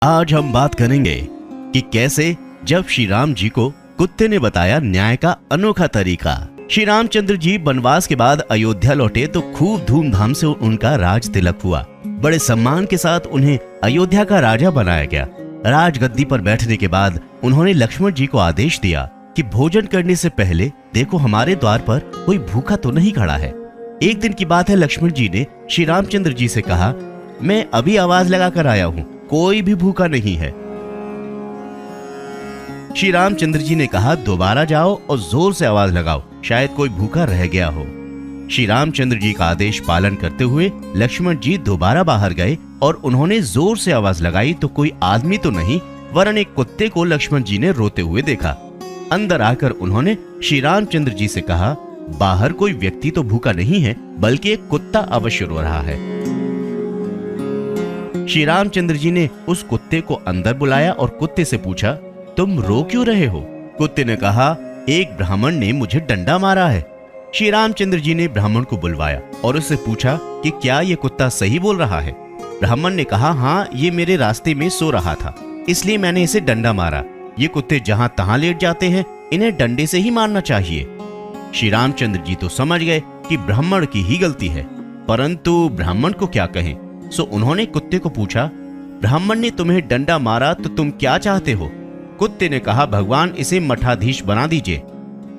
आज हम बात करेंगे कि कैसे जब श्री राम जी को कुत्ते ने बताया न्याय का अनोखा तरीका। श्री रामचंद्र जी वनवास के बाद अयोध्या लौटे तो खूब धूमधाम से उनका राज तिलक हुआ। बड़े सम्मान के साथ उन्हें अयोध्या का राजा बनाया गया। राजगद्दी पर बैठने के बाद उन्होंने लक्ष्मण जी को आदेश दिया कि भोजन करने से पहले देखो हमारे द्वार पर कोई भूखा तो नहीं खड़ा है। एक दिन की बात है, लक्ष्मण जी ने श्री रामचंद्र जी से कहा, मैं अभी आवाज लगा कर आया हूँ, कोई भी भूखा नहीं है। श्री रामचंद्र जी ने कहा, दोबारा जाओ और जोर से आवाज लगाओ, शायद कोई भूखा रह गया हो। श्री रामचंद्र जी का आदेश पालन करते हुए लक्ष्मण जी दोबारा बाहर गए और उन्होंने जोर से आवाज लगाई तो कोई आदमी तो नहीं वरन एक कुत्ते को लक्ष्मण जी ने रोते हुए देखा। अंदर आकर उन्होंने श्री रामचंद्र जी से कहा, बाहर कोई व्यक्ति तो भूखा नहीं है, बल्कि एक कुत्ता अवश्य रो रहा है। श्री रामचंद्र जी ने उस कुत्ते को अंदर बुलाया और कुत्ते से पूछा, तुम रो क्यों रहे हो? कुत्ते ने कहा, एक ब्राह्मण ने मुझे डंडा मारा है। श्री रामचंद्र जी ने ब्राह्मण को बुलवाया और उससे पूछा कि क्या ये कुत्ता सही बोल रहा है? ब्राह्मण ने कहा, हाँ, ये मेरे रास्ते में सो रहा था, इसलिए मैंने इसे डंडा मारा। ये कुत्ते जहां तहां लेट जाते हैं, इन्हें डंडे से ही मारना चाहिए। श्री रामचंद्र जी तो समझ गए कि ब्राह्मण की ही गलती है, परंतु ब्राह्मण को क्या कहें, सो उन्होंने कुत्ते को पूछा, ब्राह्मण ने तुम्हें डंडा मारा तो तुम क्या चाहते हो? कुत्ते ने कहा, भगवान इसे मठाधीश बना दीजिए।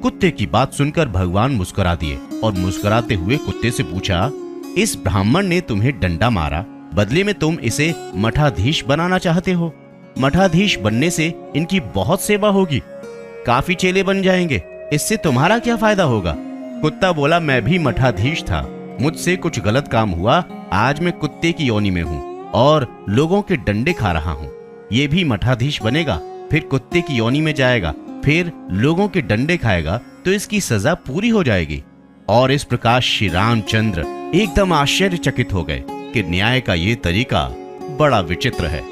कुत्ते की बात सुनकर भगवान मुस्कुरा दिए और मुस्कुराते हुए कुत्ते से पूछा, इस ब्राह्मण ने तुम्हें डंडा मारा, बदले में तुम इसे मठाधीश बनाना चाहते हो? मठाधीश बनने से इनकी बहुत सेवा होगी, काफी चेले बन जाएंगे, इससे तुम्हारा क्या फायदा होगा? कुत्ता बोला, मैं भी मठाधीश था, मुझसे कुछ गलत काम हुआ, आज मैं कुत्ते की योनि में हूँ और लोगों के डंडे खा रहा हूँ। ये भी मठाधीश बनेगा, फिर कुत्ते की योनि में जाएगा, फिर लोगों के डंडे खाएगा, तो इसकी सजा पूरी हो जाएगी। और इस प्रकार श्री रामचंद्र एकदम आश्चर्यचकित हो गए कि न्याय का ये तरीका बड़ा विचित्र है।